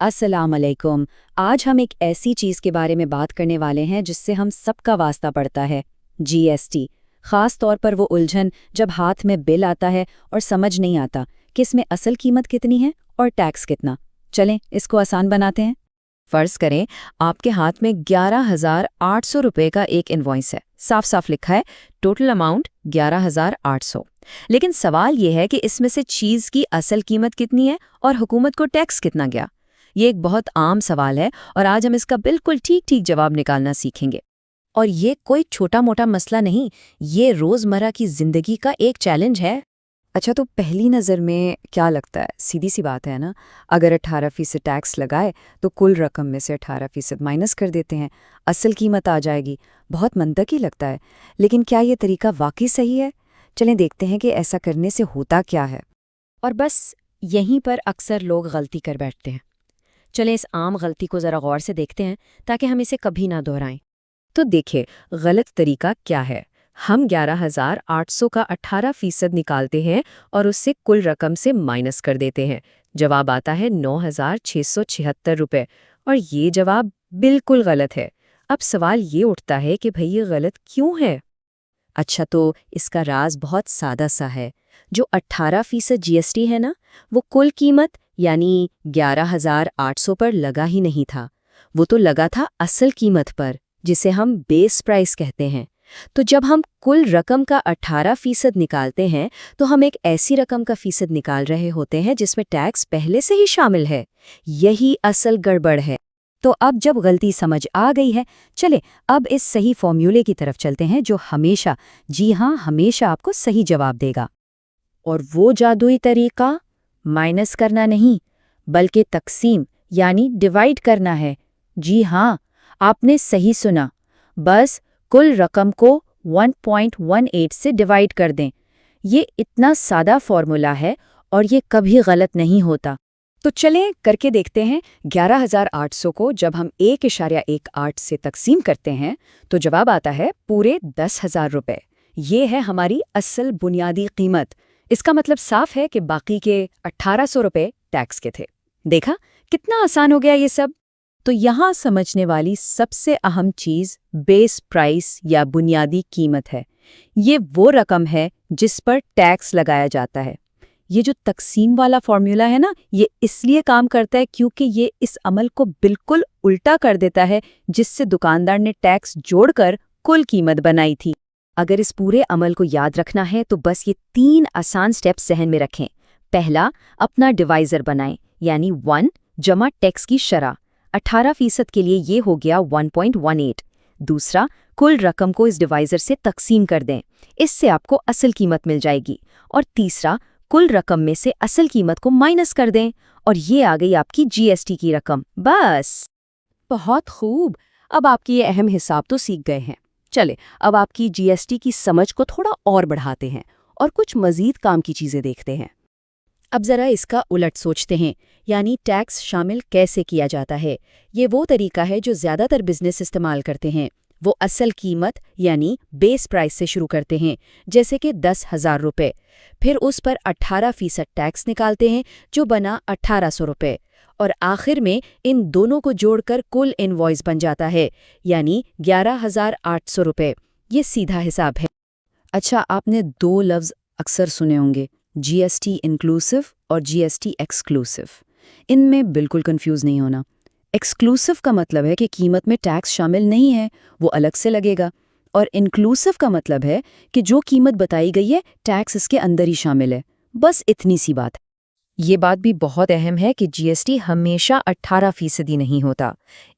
अस्सलाम अलैकुम। आज हम एक ऐसी चीज़ के बारे में बात करने वाले हैं जिससे हम सबका वास्ता पड़ता है, जीएसटी। ख़ास तौर पर वो उलझन जब हाथ में बिल आता है और समझ नहीं आता कि इसमें असल कीमत कितनी है और टैक्स कितना। चलें इसको आसान बनाते हैं। फ़र्ज़ करें आपके हाथ में 11,800 रुपये का एक इनवॉइस है। साफ साफ लिखा है टोटल अमाउंट 11,800। लेकिन सवाल ये है कि इसमें से चीज़ की असल कीमत कितनी है और हुकूमत को टैक्स कितना गया। ये एक बहुत आम सवाल है और आज हम इसका बिल्कुल ठीक ठीक जवाब निकालना सीखेंगे। और ये कोई छोटा मोटा मसला नहीं, ये रोज़मर्रा की ज़िंदगी का एक चैलेंज है। अच्छा, तो पहली नज़र में क्या लगता है? सीधी सी बात है ना, अगर 18% टैक्स लगाए तो कुल रकम में से 18% माइनस कर देते हैं, असल कीमत आ जाएगी। बहुत मंतकी लगता है, लेकिन क्या ये तरीका वाकई सही है? चलें देखते हैं कि ऐसा करने से होता क्या है। और बस यहीं पर अक्सर लोग गलती कर बैठते हैं। चलें इस आम गलती को ज़रा गौर से देखते हैं ताकि हम इसे कभी ना दोहराएं। तो देखिए, गलत तरीका क्या है। हम 11,800 का 18% निकालते हैं और उससे कुल रकम से माइनस कर देते हैं। जवाब आता है 9,676 रुपये। और ये जवाब बिल्कुल गलत है। अब सवाल ये उठता है कि भई ये गलत क्यों है? अच्छा, तो इसका राज बहुत सादा सा है। जो 18% जीएसटी है ना, वो कुल कीमत यानी 11,800 पर लगा ही नहीं था। वो तो लगा था असल कीमत पर, जिसे हम बेस प्राइस कहते हैं। तो जब हम कुल रकम का 18% निकालते हैं तो हम एक ऐसी रकम का फीसद निकाल रहे होते हैं जिसमें टैक्स पहले से ही शामिल है। यही असल गड़बड़ है। तो अब जब गलती समझ आ गई है, चले अब इस सही फॉर्मूले की तरफ चलते हैं जो हमेशा, जी हाँ हमेशा आपको सही जवाब देगा। और वो जादुई तरीका माइनस करना नहीं, बल्कि तकसीम यानी डिवाइड करना है। जी हाँ, आपने सही सुना। बस कुल रकम को 1.18 से डिवाइड कर दें। ये इतना सादा फॉर्मूला है और ये कभी गलत नहीं होता। तो चलें करके देखते हैं। 11,800 को जब हम 1.18 से तकसीम करते हैं तो जवाब आता है पूरे 10,000 रुपये। ये है हमारी असल बुनियादी कीमत। इसका मतलब साफ है कि बाकी के 1,800 रुपये टैक्स के थे। देखा कितना आसान हो गया ये सब। तो यहाँ समझने वाली सबसे अहम चीज़ बेस प्राइस या बुनियादी कीमत है। ये वो रकम है जिस पर टैक्स लगाया जाता है। ये जो तकसीम वाला फॉर्मूला है ना, ये इसलिए काम करता है क्योंकि ये इस अमल को बिल्कुल उल्टा कर देता है जिससे दुकानदार ने टैक्स जोड़कर कुल कीमत बनाई थी। अगर इस पूरे अमल को याद रखना है तो बस ये 3 आसान स्टेप्स जहन में रखें। पहला, अपना डिवाइज़र बनाएं, यानी 1 जमा टैक्स की शरह। 18% के लिए ये हो गया 1.18। दूसरा, कुल रकम को इस डिवाइज़र से तकसीम कर दें, इससे आपको असल कीमत मिल जाएगी। और तीसरा, कुल रकम में से असल कीमत को माइनस कर दें और ये आ गई आपकी जीएसटी की रकम। बस। बहुत खूब, अब आपकी ये अहम हिसाब तो सीख गए हैं। चले अब आपकी जीएसटी की समझ को थोड़ा और बढ़ाते हैं और कुछ मज़ीद काम की चीज़ें देखते हैं। अब ज़रा इसका उलट सोचते हैं, यानी टैक्स शामिल कैसे किया जाता है। ये वो तरीका है जो ज़्यादातर बिजनेस इस्तेमाल करते हैं। वो असल कीमत यानी बेस प्राइस से शुरू करते हैं, जैसे कि 10,000 रुपये। फिर उस पर 18% टैक्स निकालते हैं जो बना 1,800 रुपये। और आखिर में इन दोनों को जोड़कर कुल इनवॉइस बन जाता है, यानी 11,800 रुपये। ये सीधा हिसाब है। अच्छा, आपने 2 लफ्ज़ अक्सर सुने होंगे, जीएसटी इंक्लूसिव और जीएसटी एक्सक्लूसिव। इनमें बिल्कुल कंफ्यूज नहीं होना। एक्सक्लूसिव का मतलब है कि कीमत में टैक्स शामिल नहीं है, वो अलग से लगेगा। और इंक्लूसिव का मतलब है कि जो कीमत बताई गई है टैक्स इसके अंदर ही शामिल है। बस इतनी सी बात है। ये बात भी बहुत अहम है कि जीएसटी हमेशा 18% नहीं होता।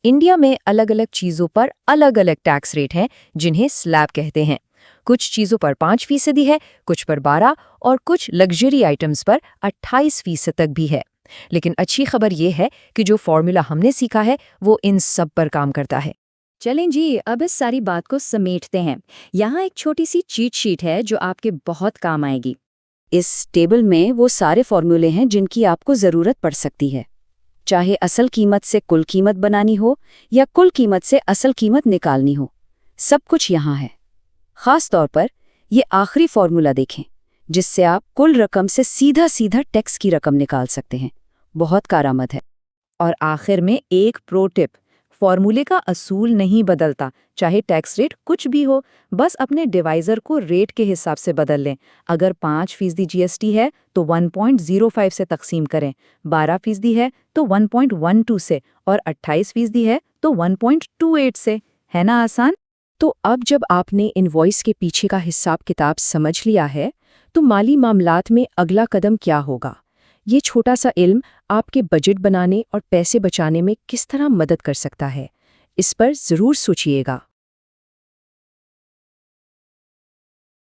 इंडिया में अलग अलग चीज़ों पर अलग अलग टैक्स रेट हैं जिन्हें स्लैब कहते हैं। कुछ चीज़ों पर 5% है, कुछ पर 12% और कुछ लग्जरी आइटम्स पर 28% तक भी है। लेकिन अच्छी खबर ये है कि जो फॉर्मूला हमने सीखा है वो इन सब पर काम करता है। चलें जी, अब इस सारी बात को समेटते हैं। यहाँ एक छोटी सी चीट शीट है जो आपके बहुत काम आएगी। इस टेबल में वो सारे फॉर्मूले हैं जिनकी आपको ज़रूरत पड़ सकती है, चाहे असल कीमत से कुल कीमत बनानी हो या कुल कीमत से असल कीमत निकालनी हो। सब कुछ यहाँ है। ख़ास तौर पर ये आखिरी फॉर्मूला देखें जिससे आप कुल रकम से सीधा सीधा टैक्स की रकम निकाल सकते हैं। बहुत कारआमद है। और आखिर में एक प्रो टिप, फॉर्मूले का असूल नहीं बदलता, चाहे टैक्स रेट कुछ भी हो, बस अपने डिवाइजर को रेट के हिसाब से बदल लें। अगर 5% जीएसटी है तो 1.05 से तकसीम करें, 12% है तो 1.12 से, और 28% है तो 1.28 से। है ना आसान? तो अब जब आपने इनवॉइस के पीछे का हिसाब किताब समझ लिया है, तो माली मामलात में अगला कदम क्या होगा? ये छोटा सा इल्म आपके बजट बनाने और पैसे बचाने में किस तरह मदद कर सकता है? इस पर ज़रूर सोचिएगा।